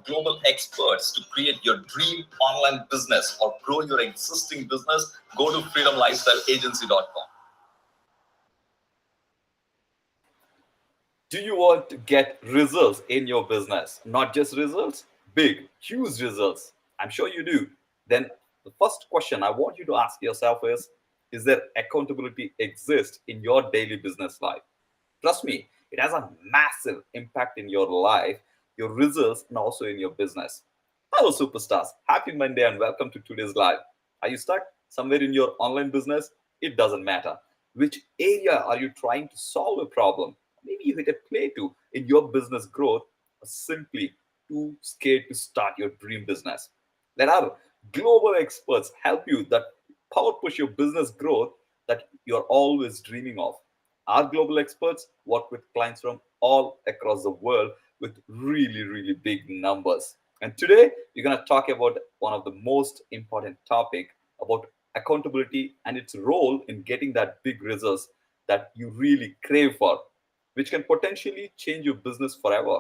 of global experts to create your dream online business or grow your existing business, go to freedomlifestyleagency.com. Do you want to get results in your business? Not just results, big, huge results. I'm sure you do. Then the first question I want you to ask yourself is there accountability exist in your daily business life? Trust me, it has a massive impact in your life, your results, and also in your business. Hello, superstars. Happy Monday and welcome to today's live. Are you stuck somewhere in your online business? It doesn't matter. Which area are you trying to solve a problem? Maybe you hit a plateau in your business growth or simply too scared to start your dream business. Let our global experts help you that power push your business growth that you're always dreaming of. Our global experts work with clients from all across the world with really, really big numbers. And today, we're going to talk about one of the most important topic about accountability and its role in getting that big results that you really crave for, which can potentially change your business forever.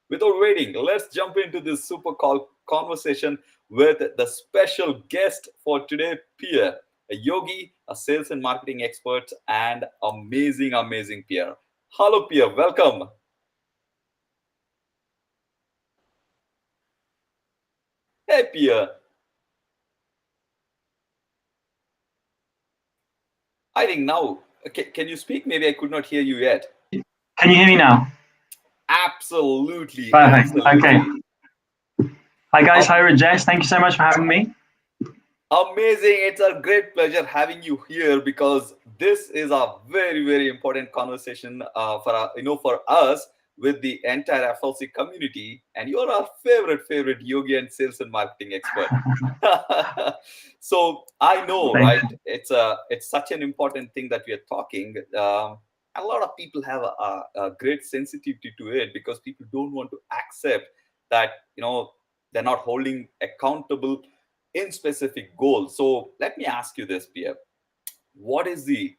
Without waiting, let's jump into this super call conversation with the special guest for today, Pierre, a yogi, a sales and marketing expert, and amazing Pierre. Hello, Pierre. Welcome. Hey, Pierre. I think now, can you speak? Maybe I could not hear you yet. Can you hear me now? Absolutely. Perfect. Absolutely. Okay. Hi, guys. Hi, Rajesh. Thank you so much for having me. Amazing. It's a great pleasure having you here because this is a very important conversation for us with the entire FLC community, and you're our favorite yogi and sales and marketing expert. So I know, right? It's such an important thing that we are talking. A lot of people have a great sensitivity to it because people don't want to accept that they're not holding accountable in specific goals. So let me ask you this, Pierre. What is the,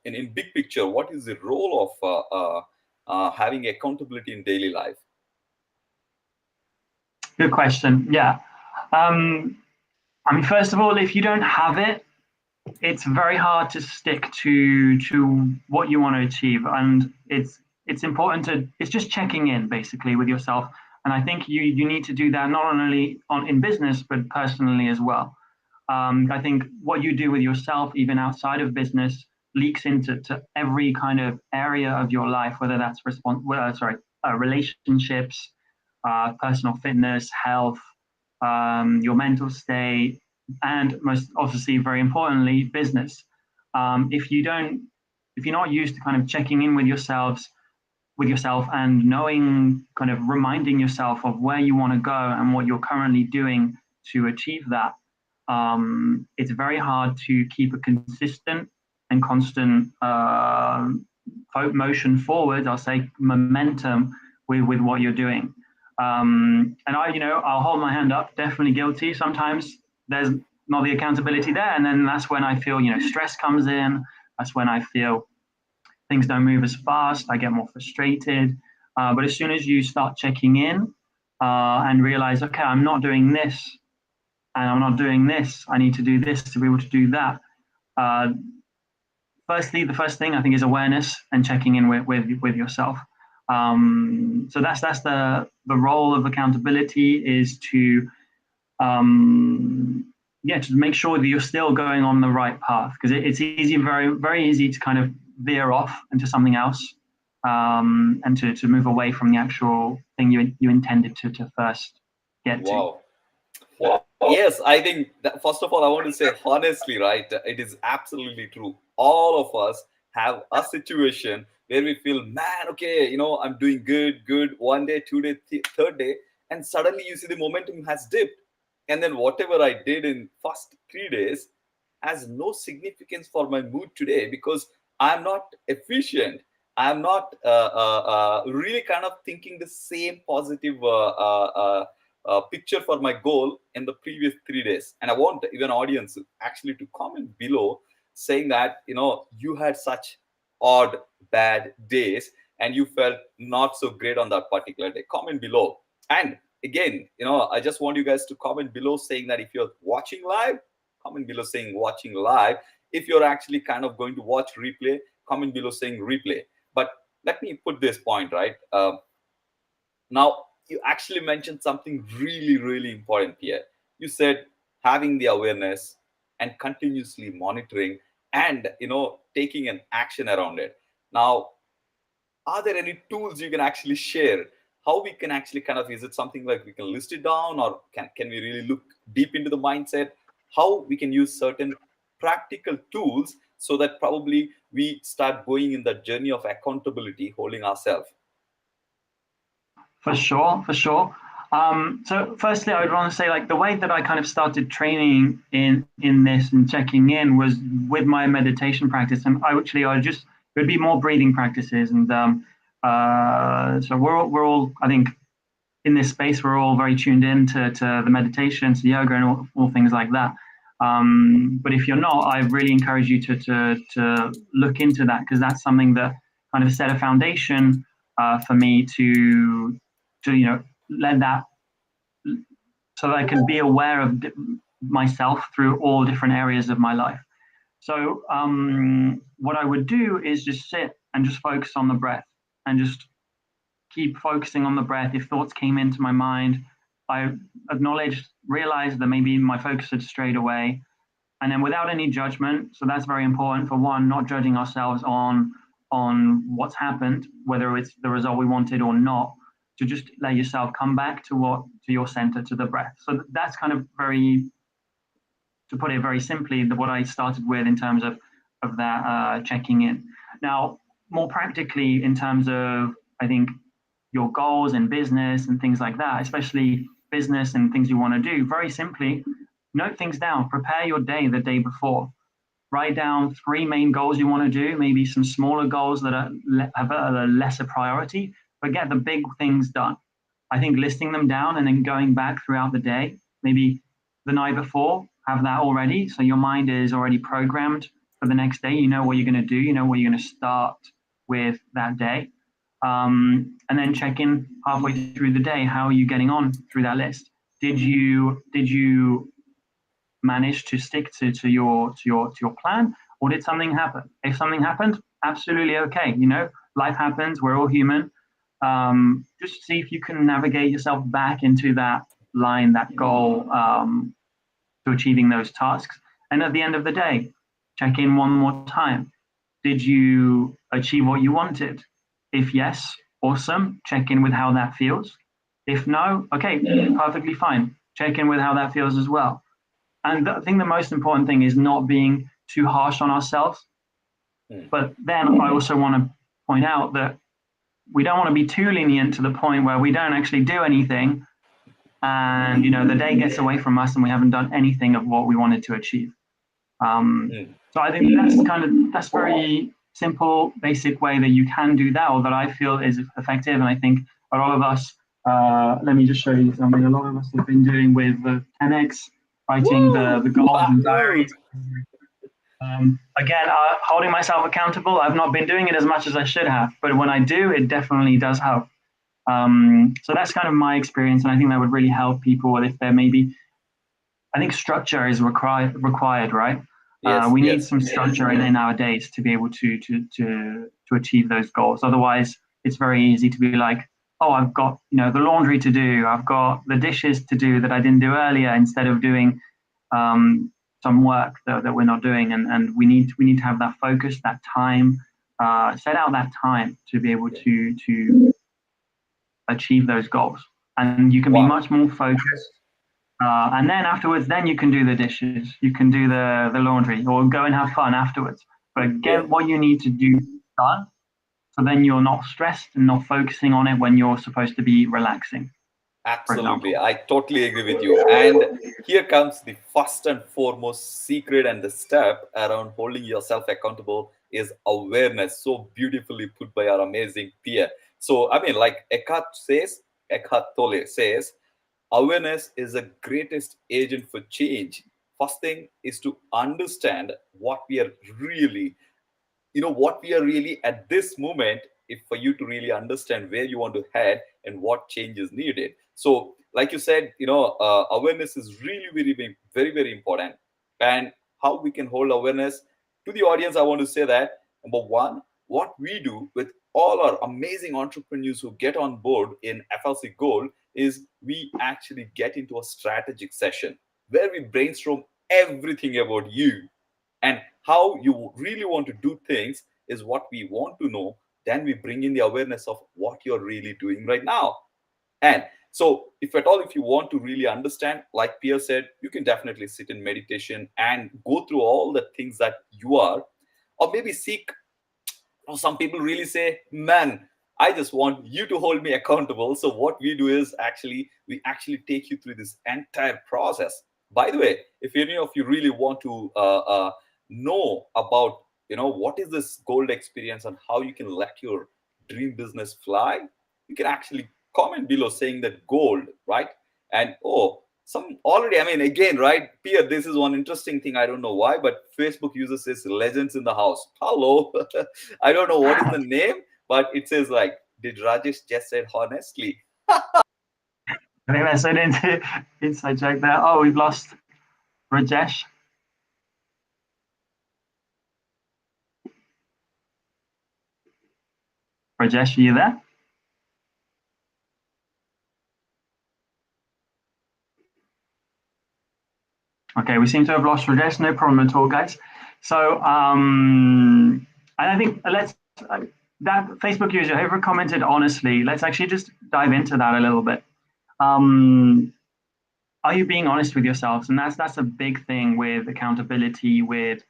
in big picture, what is the role of having accountability in daily life? Good question. Yeah. I mean, first of all, if you don't have it, it's very hard to stick to what you want to achieve. And it's important it's just checking in basically with yourself. And I think you need to do that not only in business, but personally as well. I think what you do with yourself, even outside of business, leaks into every kind of area of your life, whether that's relationships, personal fitness, health, your mental state, and most obviously, very importantly, business. If you're not used to kind of checking in with yourself and knowing, kind of reminding yourself of where you want to go and what you're currently doing to achieve that, it's very hard to keep a consistent and constant motion forward. I'll say momentum with what you're doing. And I'll hold my hand up. Definitely guilty. Sometimes there's not the accountability there, and then that's when I feel stress comes in. That's when I feel things don't move as fast. I get more frustrated. But as soon as you start checking in and realize, okay, I'm not doing this, and I'm not doing this. I need to do this to be able to do that. The first thing I think is awareness and checking in with yourself. So that's the role of accountability, is to to make sure that you're still going on the right path, because it's very easy to kind of veer off into something else, and to move away from the actual thing you intended to first get to. Wow. Yes, I think that, first of all, I want to say honestly, right, it is absolutely true. All of us have a situation where we feel, man, okay, I'm doing good, 1 day, 2 day, third day, and suddenly you see the momentum has dipped. And then whatever I did in first 3 days has no significance for my mood today because I'm not efficient. I'm not really kind of thinking the same positive picture for my goal in the previous 3 days. And I want even audience actually to comment below saying that, you had such odd, bad days and you felt not so great on that particular day. Comment below. And again, I just want you guys to comment below saying that if you're watching live, comment below saying watching live. If you're actually kind of going to watch replay, comment below saying replay. But let me put this point, right? Now, you actually mentioned something really, really important here. You said having the awareness and continuously monitoring and, taking an action around it. Now, are there any tools you can actually share? How we can actually kind of, is it something like we can list it down, or can we really look deep into the mindset? How we can use certain practical tools so that probably we start going in the journey of accountability, holding ourselves. For sure, for sure. So firstly, I would want to say like the way that I kind of started training in this and checking in was with my meditation practice, and I just it would be more breathing practices, and so we're all I think in this space we're all very tuned in to the meditation, to yoga, and all things like that. But if you're not, I really encourage you to look into that, because that's something that kind of set a foundation for me to let that, so that I can be aware of myself through all different areas of my life. So what I would do is just sit and just focus on the breath and just keep focusing on the breath. If thoughts came into my mind, I realized that maybe my focus had strayed away, and then without any judgment. So that's very important. For one, not judging ourselves on what's happened, whether it's the result we wanted or not, to just let yourself come back to your center, to the breath. So that's kind of to put it very simply, what I started with in terms of that checking in. Now, more practically, in terms of, I think, your goals in business and things like that, especially business and things you want to do, very simply, note things down. Prepare your day the day before. Write down 3 main goals you want to do, maybe some smaller goals that have a lesser priority, but get the big things done. I think listing them down and then going back throughout the day, maybe the night before, have that already. So your mind is already programmed for the next day. You know what you're going to do. You know what you're going to start with that day. And then check in halfway through the day. How are you getting on through that list? Did you manage to stick to your plan, or did something happen? If something happened, absolutely okay. Life happens. We're all human. Just see if you can navigate yourself back into that line, that goal, to achieving those tasks. And at the end of the day, check in one more time. Did you achieve what you wanted? If yes, awesome. Check in with how that feels. If no, okay, perfectly fine. Check in with how that feels as well. And I think the most important thing is not being too harsh on ourselves. But then I also want to point out that we don't want to be too lenient to the point where we don't actually do anything, and the day gets away from us and we haven't done anything of what we wanted to achieve. So I think that's very simple, basic way that you can do that, or that I feel is effective. And I think a lot of us, let me just show you something. A lot of us have been doing with the 10x, writing the goals and diaries. Again, holding myself accountable. I've not been doing it as much as I should have, but when I do, it definitely does help. So that's kind of my experience, and I think that would really help people if there maybe, I think structure is required, right? Yes, we need some structure in our days to be able to achieve those goals. Otherwise, it's very easy to be like, oh, I've got the laundry to do, I've got the dishes to do that I didn't do earlier, instead of doing some work that we're not doing. And we need to have that focus, that time, set out that time to be able to achieve those goals. And you can be much more focused. And then afterwards, then you can do the dishes, you can do the laundry, or go and have fun afterwards. But get what you need to do done, so then you're not stressed and not focusing on it when you're supposed to be relaxing. Absolutely. I totally agree with you. And here comes the first and foremost secret, and the step around holding yourself accountable is awareness. So beautifully put by our amazing Pierre. So, I mean, like Eckhart Tolle says, awareness is the greatest agent for change. First thing is to understand what we are really, what we are really at this moment, if for you to really understand where you want to head and what change is needed. So like you said, awareness is really very, very important. And how we can hold awareness to the audience, I want to say that number one, what we do with all our amazing entrepreneurs who get on board in FLC Gold is we actually get into a strategic session where we brainstorm everything about you and how you really want to do things is what we want to know. Then we bring in the awareness of what you're really doing right now. And so, if at all, if you want to really understand, like Pierre said, you can definitely sit in meditation and go through all the things that you are, or maybe seek. Some people really say, man, I just want you to hold me accountable. So what we do is we actually take you through this entire process. By the way, if any of you really want to know about, what is this gold experience and how you can let your dream business fly, you can actually comment below saying that gold, right? And some already, I mean, again, right, Pierre, this is one interesting thing. I don't know why, but Facebook uses this legends in the house. Hello. I don't know what is the name, but it says like, did Rajesh just said honestly? I think that's an inside joke there. Oh, we've lost Rajesh. Rajesh, are you there? Okay, we seem to have lost Rajesh. No problem at all, guys. So, and I think that Facebook user, whoever commented honestly, let's actually just dive into that a little bit. Are you being honest with yourselves? And that's a big thing with accountability, with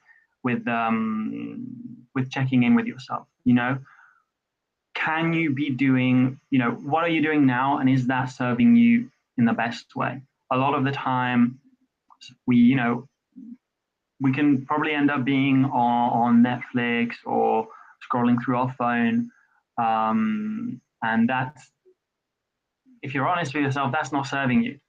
checking in with yourself. Can you be doing, what are you doing now, and is that serving you in the best way? A lot of the time, we can probably end up being on Netflix or scrolling through our phone, and that's, if you're honest with yourself, that's not serving you.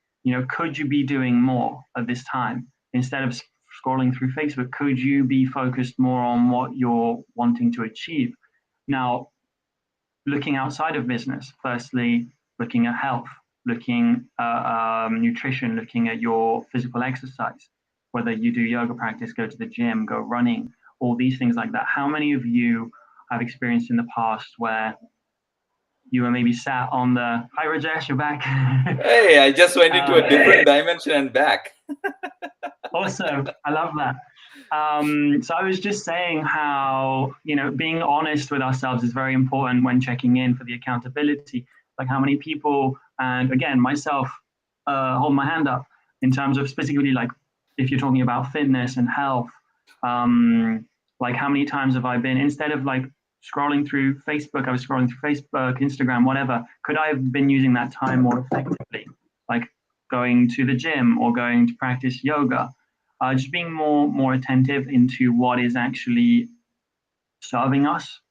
Could you be doing more at this time instead of scrolling through Facebook? Could you be focused more on what you're wanting to achieve? Now, looking outside of business, firstly, looking at health, looking at nutrition, looking at your physical exercise, whether you do yoga practice, go to the gym, go running, all these things like that. How many of you have experienced in the past where you were maybe sat on the, hi Rajesh, you're back. Hey, I just went into a different dimension and back. Awesome, I love that. So I was just saying how, being honest with ourselves is very important when checking in for the accountability. Like how many people, and again, myself, hold my hand up in terms of specifically, like if you're talking about fitness and health, like how many times have I been, instead of like scrolling through Facebook, I was scrolling through Facebook, Instagram, whatever. Could I have been using that time more effectively? Like going to the gym or going to practice yoga? Just being more attentive into what is actually serving us.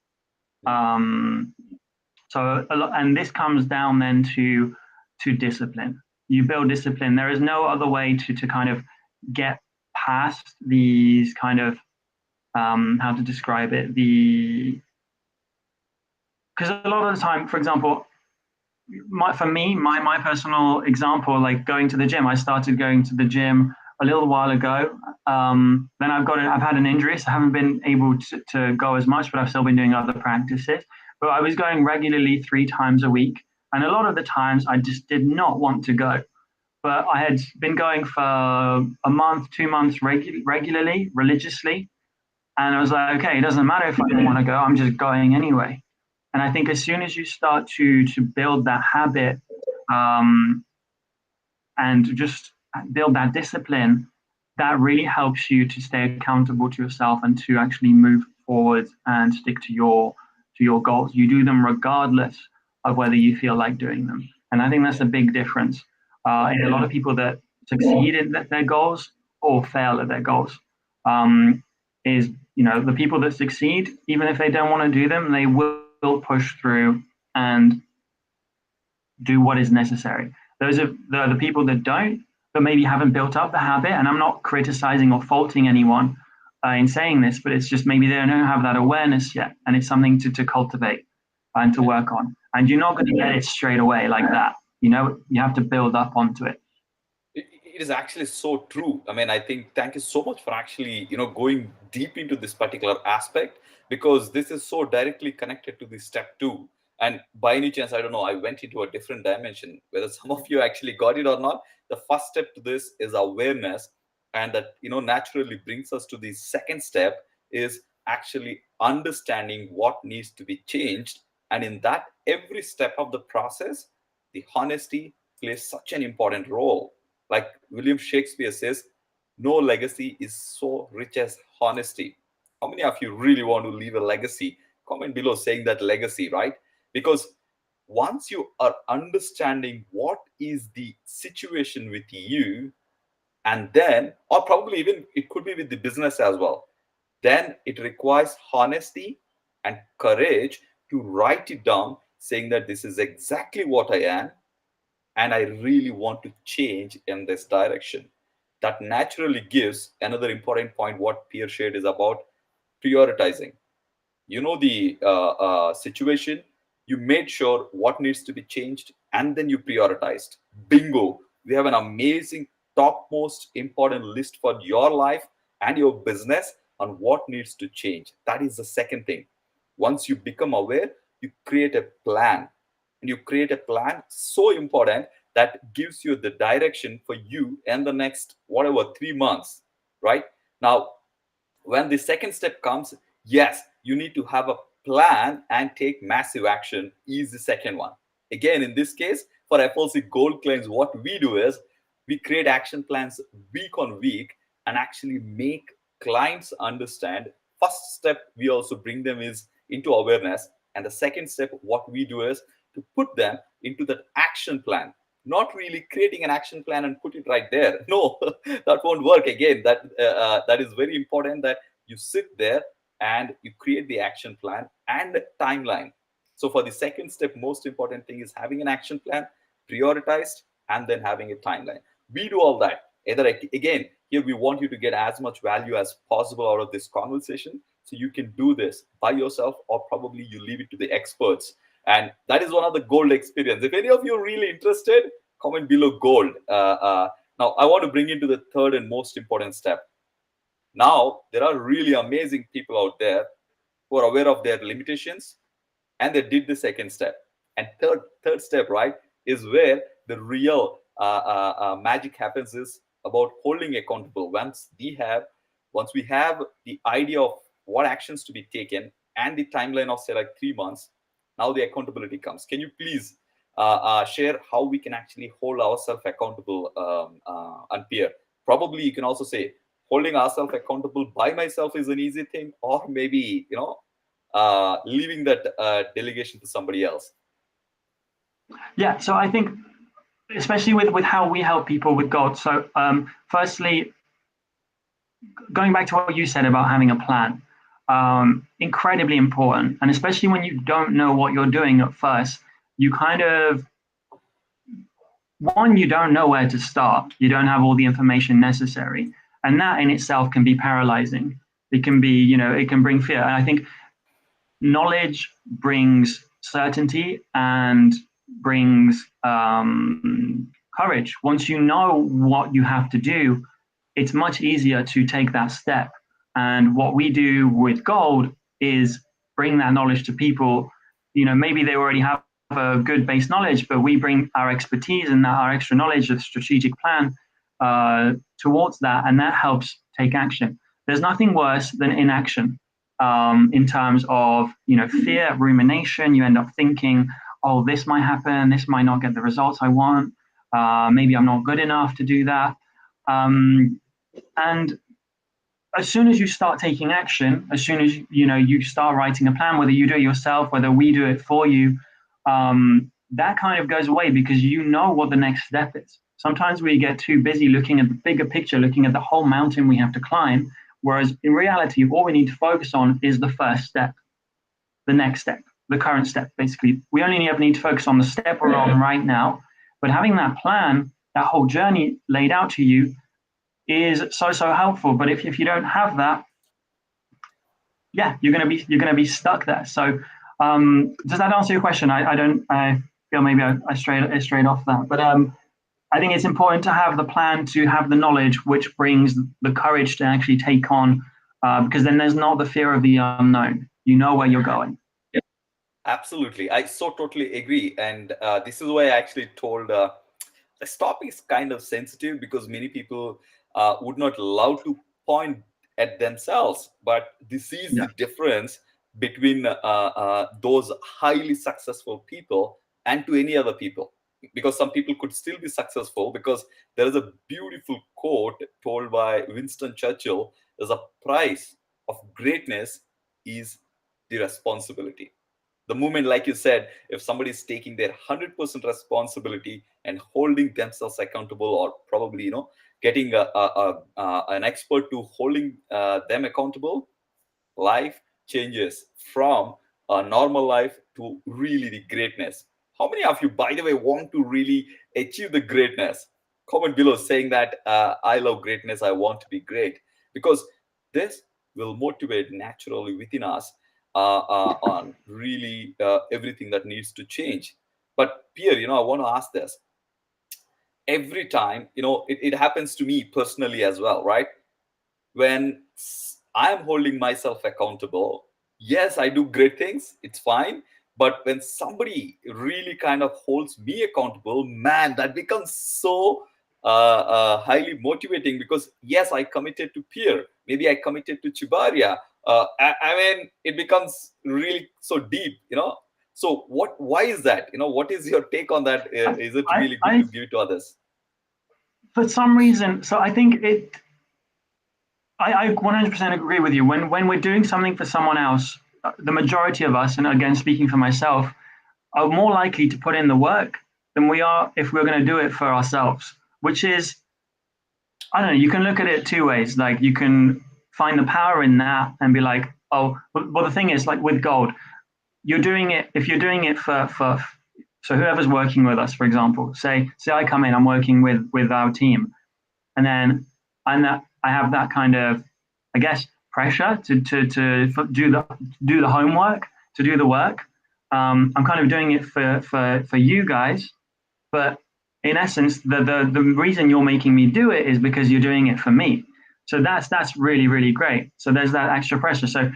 So a lot, and this comes down then to discipline. You build discipline. There is no other way to kind of get past these kind of how to describe it, because a lot of the time, for example, my personal example, like going to the gym, I started going to the gym a little while ago. Then I've had an injury, so I haven't been able to go as much, but I've still been doing other practices. But I was going regularly 3 times a week. And a lot of the times I just did not want to go. But I had been going for a month, 2 months regularly, religiously. And I was like, okay, it doesn't matter if I don't want to go, I'm just going anyway. And I think as soon as you start to build that habit and just build that discipline, that really helps you to stay accountable to yourself and to actually move forward and stick to your goals. You do them regardless of whether you feel like doing them. And I think that's a big difference in a lot of people that succeed at their goals or fail at their goals. Is the people that succeed, even if they don't want to do them, they will push through and do what is necessary. Those are the people that don't, but maybe haven't built up the habit. And I'm not criticizing or faulting anyone in saying this, but it's just maybe they don't have that awareness yet, and it's something to cultivate and to work on. And you're not going to get it straight away like that. you have to build up onto it. It is actually so true. I mean, I think thank you so much for actually, going deep into this particular aspect, because this is so directly connected to the step two. And by any chance, I don't know, I went into a different dimension, whether some of you actually got it or not. The first step to this is awareness. And that, naturally brings us to the second step, is actually understanding what needs to be changed. And in that, every step of the process, the honesty plays such an important role. Like William Shakespeare says, no legacy is so rich as honesty. How many of you really want to leave a legacy? Comment below saying that legacy, right? Because once you are understanding what is the situation with you, and then, or probably even it could be with the business as well, then it requires honesty and courage to write it down, saying that this is exactly what I am, and I really want to change in this direction. That naturally gives another important point what Pierre shared is about prioritizing. You know the situation, you made sure what needs to be changed, and then you prioritized. Bingo, we have an amazing topmost important list for your life and your business on what needs to change. That is the second thing. Once you become aware, you create a plan, and you create a plan so important that gives you the direction for you and the next whatever 3 months, right? Now, when the second step comes, yes, you need to have a plan and take massive action is the second one. Again, in this case, for FLC Gold Claims, what we do is we create action plans week on week and actually make clients understand. First step we also bring them is into awareness, and the second step what we do is to put them into that action plan. Not really creating an action plan and put it right there. No, that won't work. Again, that is very important, that you sit there and you create the action plan and timeline. So for the second step, most important thing is having an action plan, prioritized, and then having a timeline. We do all that. Either again, here we want you to get as much value as possible out of this conversation. So you can do this by yourself, or probably you leave it to the experts. And that is one of the gold experience. If any of you are really interested, comment below gold. Now, I want to bring into the third and most important step. Now, there are really amazing people out there who are aware of their limitations, and they did the second step. And third step, right, is where the real magic happens, is about holding accountable. Once we have the idea of what actions to be taken and the timeline of say like 3 months, now the accountability comes. Can you please share how we can actually hold ourselves accountable, and Pierre? Probably you can also say holding ourselves accountable by myself is an easy thing, or maybe leaving that delegation to somebody else. Yeah, so I think, especially with how we help people with God. So firstly, going back to what you said about having a plan, incredibly important. And especially when you don't know what you're doing at first, you kind of, you don't know where to start. You don't have all the information necessary. And that in itself can be paralyzing. It can be, it can bring fear. And I think knowledge brings certainty and brings courage. Once you know what you have to do, it's much easier to take that step. And what we do with Gold is bring that knowledge to people. Maybe they already have a good base knowledge, but we bring our expertise and our extra knowledge of strategic plan towards that, and that helps take action. There's nothing worse than inaction in terms of fear, rumination. You end up thinking, oh, this might happen, this might not get the results I want, maybe I'm not good enough to do that. And as soon as you start taking action, as soon as you start writing a plan, whether you do it yourself, whether we do it for you, that kind of goes away, because you know what the next step is. Sometimes we get too busy looking at the bigger picture, looking at the whole mountain we have to climb, whereas in reality, all we need to focus on is the first step, the next step, the current step. Basically, we only need to focus on the step we're on right now. But having that plan, that whole journey laid out to you, is so helpful. But if you don't have that, yeah, you're gonna be stuck there. So does that answer your question? maybe I strayed off that, but I think it's important to have the plan, to have the knowledge, which brings the courage to actually take on, because then there's not the fear of the unknown. You know where you're going. Absolutely. I so totally agree. And this is why I actually told this topic is kind of sensitive because many people would not love to point at themselves. But this is Yeah. the difference between those highly successful people and to any other people. Because some people could still be successful, because there is a beautiful quote told by Winston Churchill: there's a price of greatness is the responsibility. The moment, like you said, if somebody is taking their 100% responsibility and holding themselves accountable, or probably getting an expert to holding them accountable, life changes from a normal life to really the greatness. How many of you, by the way, want to really achieve the greatness? Comment below saying that I love greatness, I want to be great, because this will motivate naturally within us on really everything that needs to change. But Pierre, I want to ask this. Every time, it happens to me personally as well, right? When I'm holding myself accountable, yes, I do great things, it's fine. But when somebody really kind of holds me accountable, man, that becomes so highly motivating, because yes, I committed to Pierre, maybe I committed to Chibaria. I mean, it becomes really so deep. So why is that? What is your take on that? Is it really good I to give it to others? for some reason, so I think I 100% agree with you. When we're doing something for someone else, the majority of us, and again speaking for myself, are more likely to put in the work than we are if we're going to do it for ourselves. Which is, I don't know. You can look at it two ways. Like, you can find the power in that and be like, oh, well, the thing is, like with gold, you're doing it. If you're doing it for so whoever's working with us, for example, say I come in, I'm working with our team, and then I have that kind of, I guess, pressure to do the homework, to do the work. I'm kind of doing it for you guys, but in essence, the reason you're making me do it is because you're doing it for me. So that's really, really great. So there's that extra pressure. So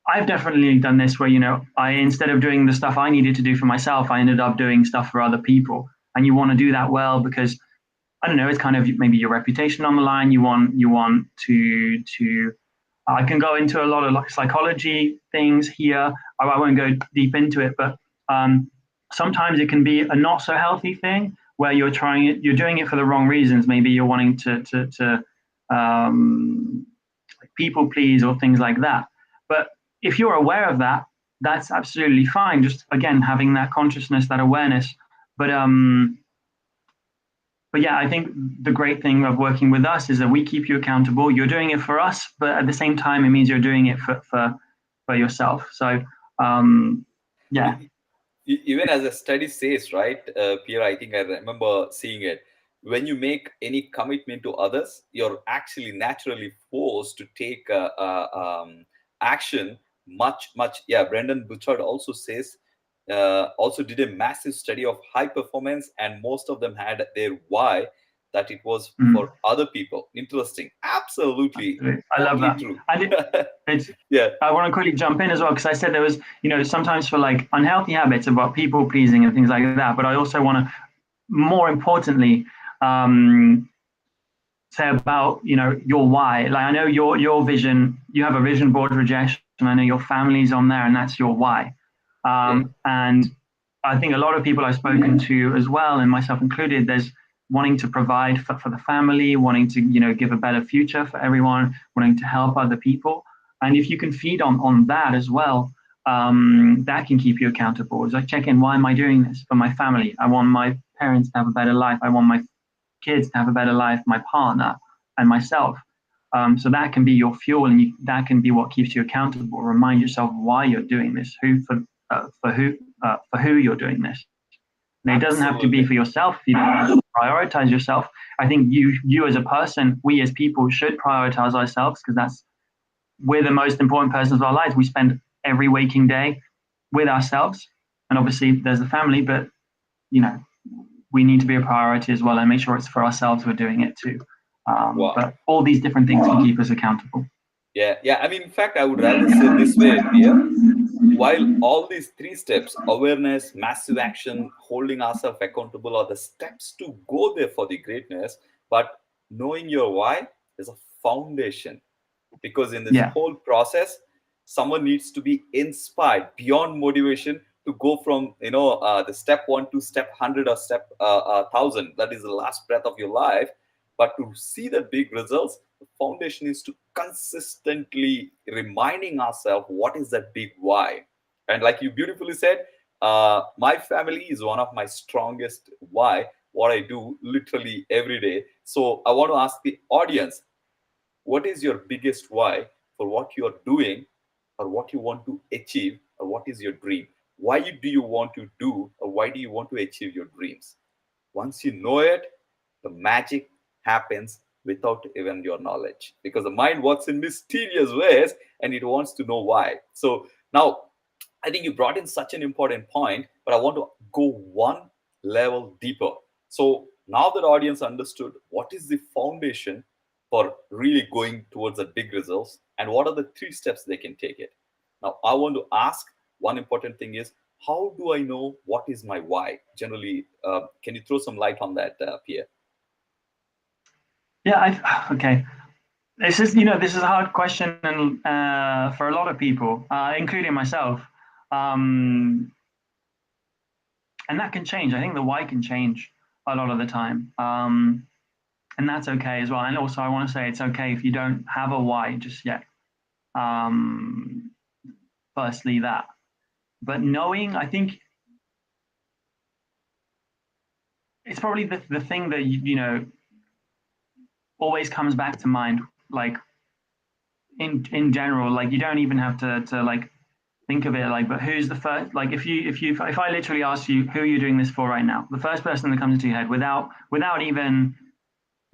I've definitely done this where, I, instead of doing the stuff I needed to do for myself, I ended up doing stuff for other people. And you want to do that well because, I don't know, it's kind of maybe your reputation on the line. You want to I can go into a lot of like psychology things here. I won't go deep into it, but sometimes it can be a not so healthy thing where you're doing it for the wrong reasons. Maybe you're wanting to like people please or things like that. But if you're aware of that, that's absolutely fine. Just again, having that consciousness, that awareness. But yeah, I think the great thing of working with us is that we keep you accountable. You're doing it for us, but at the same time, it means you're doing it for yourself. So yeah. Even as a study says, right, Pierre, I think I remember seeing it. When you make any commitment to others, you're actually naturally forced to take action much. Yeah, Brendan Butchard also says, also did a massive study of high performance, and most of them had their why that it was for other people. Interesting. Absolutely. I love Totally that. true. It's Yeah. I want to quickly jump in as well, because I said there was, sometimes for like unhealthy habits about people pleasing and things like that. But I also want to, more importantly, say about, your why. Like, I know your vision, you have a vision board, Rajesh, and I know your family's on there, and that's your why. And I think a lot of people I've spoken to as well, and myself included, there's wanting to provide for the family, wanting to, give a better future for everyone, wanting to help other people. And if you can feed on that as well, that can keep you accountable. It's like, check in, why am I doing this? For my family. I want my parents to have a better life. I want my kids to have a better life, my partner and myself. So that can be your fuel, and that can be what keeps you accountable. Remind yourself why you're doing this, for who you're doing this. And it doesn't have to be for yourself. You prioritize yourself. I think you as a person, we as people should prioritize ourselves, because we're the most important persons of our lives. We spend every waking day with ourselves. And obviously there's the family, but you know, we need to be a priority as well and make sure it's for ourselves we're doing it too. Wow. But all these different things can keep us accountable. Yeah. I mean, in fact, I would rather say this way, Pierre. While all these three steps, awareness, massive action, holding ourselves accountable, are the steps to go there for the greatness, but knowing your why is a foundation. Because in this Yeah, whole process, someone needs to be inspired beyond motivation to go from the step 1 to step 100 or step 1000. That is the last breath of your life. But to see the big results, the foundation is to consistently reminding ourselves what is that big why. And like you beautifully said, my family is one of my strongest why, what I do literally every day. So I want to ask the audience, what is your biggest why for what you are doing, or what you want to achieve, or what is your dream? Why do you want to do, or why do you want to achieve your dreams? Once you know it, the magic happens without even your knowledge, because the mind works in mysterious ways and it wants to know why. So now I think you brought in such an important point, but I want to go one level deeper. So now that audience understood what is the foundation for really going towards the big results and what are the three steps they can take it. Now I want to ask, one important thing is, how do I know what is my why? Generally, can you throw some light on that, Pierre? yeah. Okay. This is a hard question, and for a lot of people, including myself, um, and that can change. I think the why can change a lot of the time, and that's okay as well. And also, I want to say it's okay if you don't have a why just yet. Um, Firstly, that, but knowing, I think it's probably the thing that always comes back to mind. Like in general, like you don't even have to like think of it like, but who's the first? Like if I literally ask you who are you doing this for right now, the first person that comes into your head without even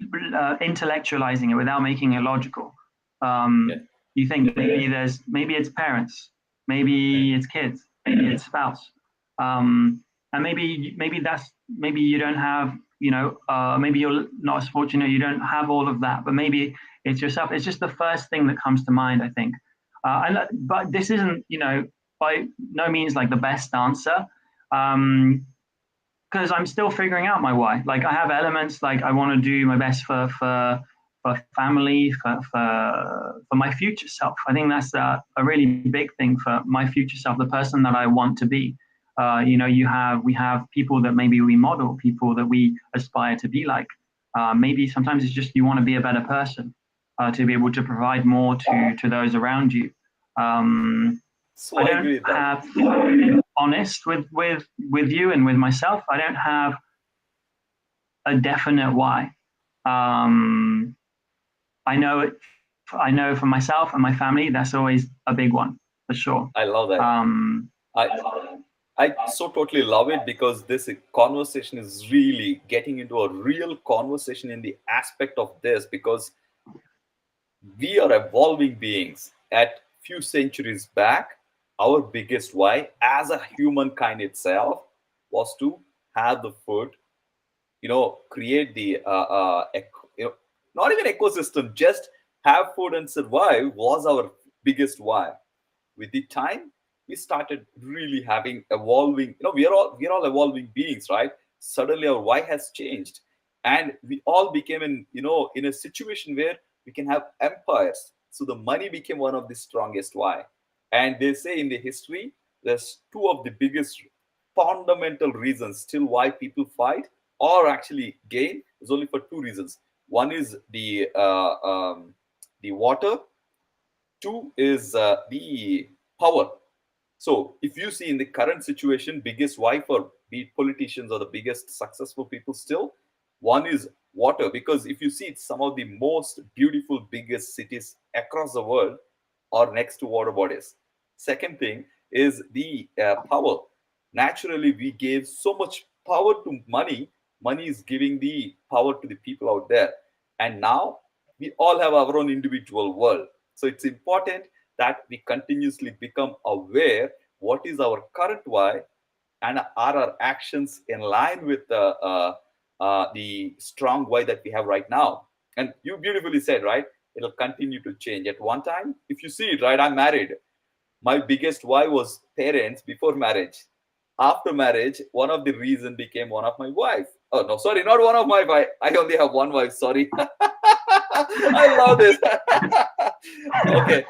intellectualizing it, without making it logical, Yeah. you think maybe it's parents, maybe it's kids, maybe it's spouse, and maybe you don't have maybe you're not as fortunate, you don't have all of that, but maybe it's yourself. It's just the first thing that comes to mind, I think. But this isn't by no means like the best answer. Because I'm still figuring out my why. Like I have elements like I want to do my best for family, for my future self. I think that's a really big thing for my future self, the person that I want to be. We have people that maybe we model, people that we aspire to be like. Maybe sometimes it's just you want to be a better person, to be able to provide more to those around you. So I I don't agree with that. have honest with you and with myself. I don't have a definite why. Um, I know it. I know for myself and my family, that's always a big one for sure. I love that. Um, I I so totally love it, because this conversation is really getting into a real conversation in the aspect of this, because we are evolving beings. At few centuries back, our biggest why as a humankind itself was to have the food, create the not even ecosystem, just have food and survive was our biggest why. With the time, we started really having evolving, we are all evolving beings, right? Suddenly our why has changed, and we all became in a situation where we can have empires. So the money became one of the strongest why. And they say in the history, there's two of the biggest fundamental reasons still why people fight or actually gain, is only for two reasons. One is the water. Two is the power. So if you see in the current situation, biggest why for be it politicians or the biggest successful people still, one is water. Because if you see it, some of the most beautiful, biggest cities across the world are next to water bodies. Second thing is the power. Naturally, we gave so much power to money. Money is giving the power to the people out there. And now we all have our own individual world. So it's important that we continuously become aware what is our current why, And are our actions in line with the strong why that we have right now? And you beautifully said, right? It'll continue to change. At one time, if you see it, right, I'm married. My biggest why was parents before marriage. After marriage, one of the reason became one of my wife. Oh no, sorry, not one of my wife. I only have one wife. Sorry. I love this. Okay.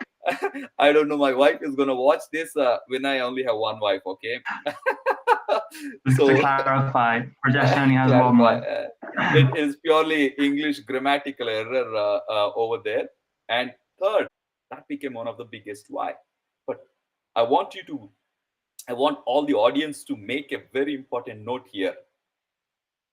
I don't know. My wife is gonna watch this when I only have one wife. Okay. Just to So clarify, Rajesh only has one clarify. wife. It is purely English grammatical error over there. And third, that became one of the biggest why. But I want you to, I want all the audience to make a very important note here.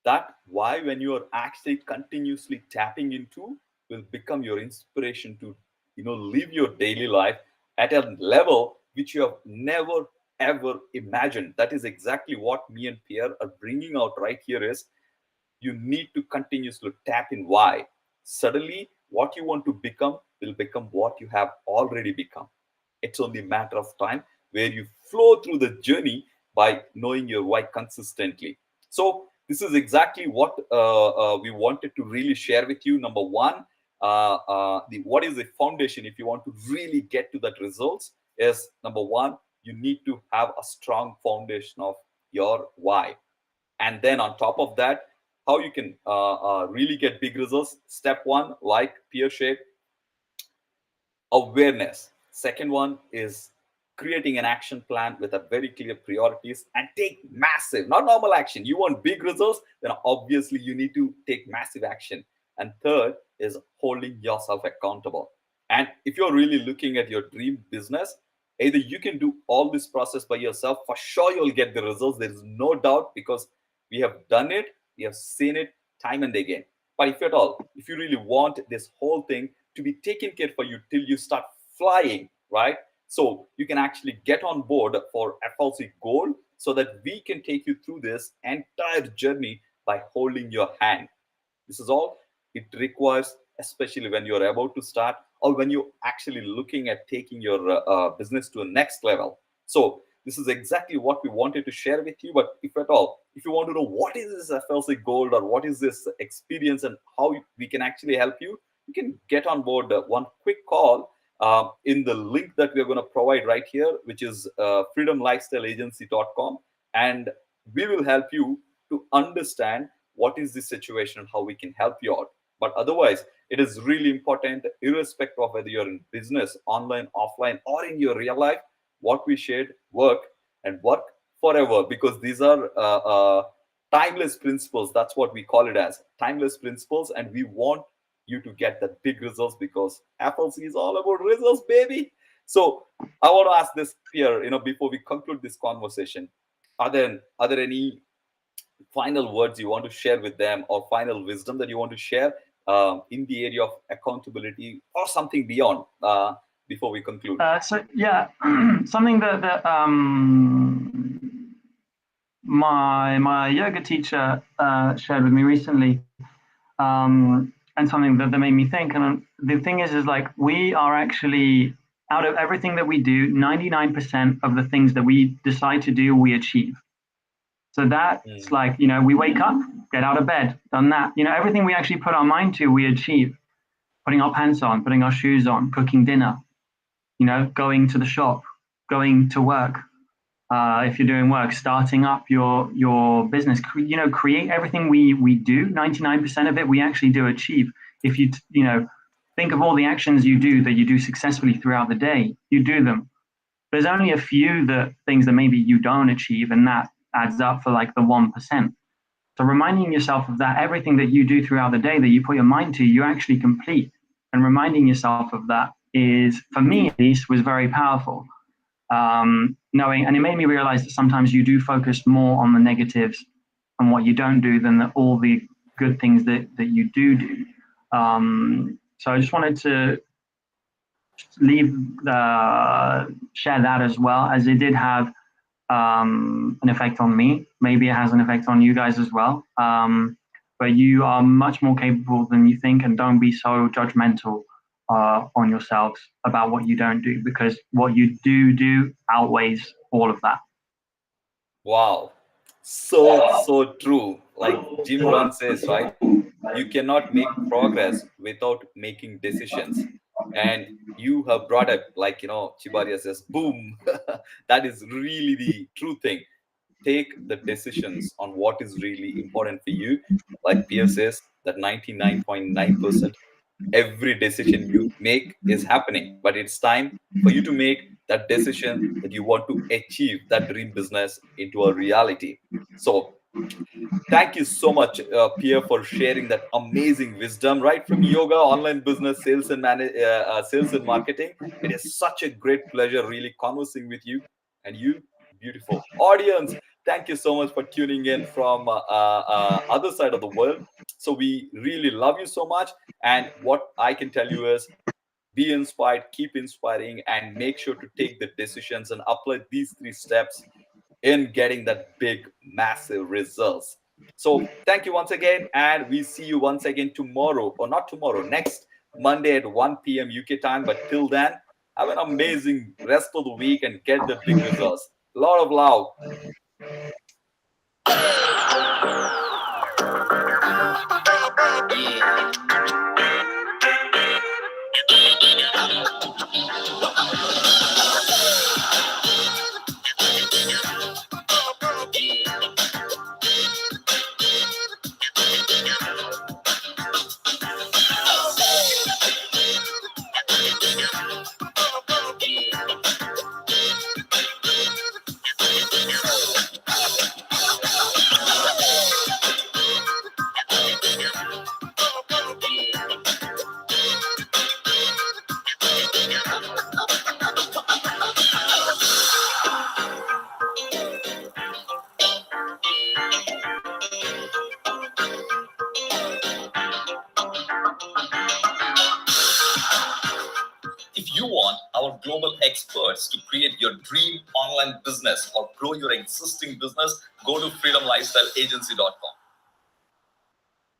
That why, when you are actually continuously tapping into, will become your inspiration to, live your daily life at a level which you have never ever imagined. That is exactly what me and Pierre are bringing out right here. Is you need to continuously tap in why. Suddenly, what you want to become will become what you have already become. It's only a matter of time where you flow through the journey by knowing your why consistently. So, this is exactly what we wanted to really share with you. Number one, the what is the foundation if you want to really get to that results is number one, you need to have a strong foundation of your why. And then on top of that, how you can really get big results. Step one, like Pierre shared, awareness. Second one is creating an action plan with a very clear priorities and take massive, not normal action. You want big results, then obviously you need to take massive action. And third is holding yourself accountable. And if you're really looking at your dream business, either you can do all this process by yourself, for sure you'll get the results. There is no doubt, because we have done it, we have seen it time and again. But if at all, if you really want this whole thing to be taken care for you till you start flying, right? So you can actually get on board for FLC Gold so that we can take you through this entire journey by holding your hand. This is all it requires, especially when you're about to start or when you're actually looking at taking your business to a next level. So this is exactly what we wanted to share with you. But if at all, if you want to know what is this FLC Gold or what is this experience and how we can actually help you, you can get on board one quick call in the link that we're going to provide right here, which is freedomlifestyleagency.com. And we will help you to understand what is the situation and how we can help you out. But otherwise, it is really important, irrespective of whether you're in business, online, offline, or in your real life, what we shared work and work forever, because these are timeless principles. That's what we call it as timeless principles. And we want you to get the big results, because FLC is all about results, baby. So I want to ask this, Pierre, before we conclude this conversation, are there any final words you want to share with them, or final wisdom that you want to share in the area of accountability or something beyond before we conclude? So yeah, something that my yoga teacher shared with me recently, and something that made me think. And the thing is like, we are actually, out of everything that we do, 99% of the things that we decide to do, we achieve. So that's like, we wake up, get out of bed, done that. Everything we actually put our mind to, we achieve. Putting our pants on, putting our shoes on, cooking dinner, going to the shop, going to work. If you're doing work, starting up your business, create everything we do. 99% of it we actually do achieve. If you think of all the actions you do successfully throughout the day, you do them. There's only a few things that maybe you don't achieve, and that adds up for like the 1%. So reminding yourself of that, everything that you do throughout the day that you put your mind to, you actually complete. And reminding yourself of that is, for me at least, was very powerful. Knowing, and it made me realize that sometimes you do focus more on the negatives and what you don't do than all the good things that you do. So I just wanted to share that as well, as it did have an effect on me. Maybe it has an effect on you guys as well. But you are much more capable than you think, and don't be so judgmental on yourselves about what you don't do, because what you do outweighs all of that. Wow. So true. Like Jim Rohn says, right? You cannot make progress without making decisions. And you have brought up, like, Chibaria says, boom. That is really the true thing. Take the decisions on what is really important for you. Like Pierre says, that 99.9% every decision you make is happening, but it's time for you to make that decision that you want to achieve that dream business into a reality. So thank you so much, Pierre, for sharing that amazing wisdom right from yoga, online business, sales and marketing. It is such a great pleasure really conversing with you, and you, beautiful audience. Thank you so much for tuning in from other side of the world. So we really love you so much. And what I can tell you is, be inspired, keep inspiring, and make sure to take the decisions and apply these 3 steps in getting that big, massive results. So thank you once again, and we see you once again tomorrow, or not tomorrow, next Monday at 1 p.m. UK time. But till then, have an amazing rest of the week and get the big results. A lot of love. If you want our global experts to create your dream online business or grow your existing business, go to freedomlifestyleagency.com.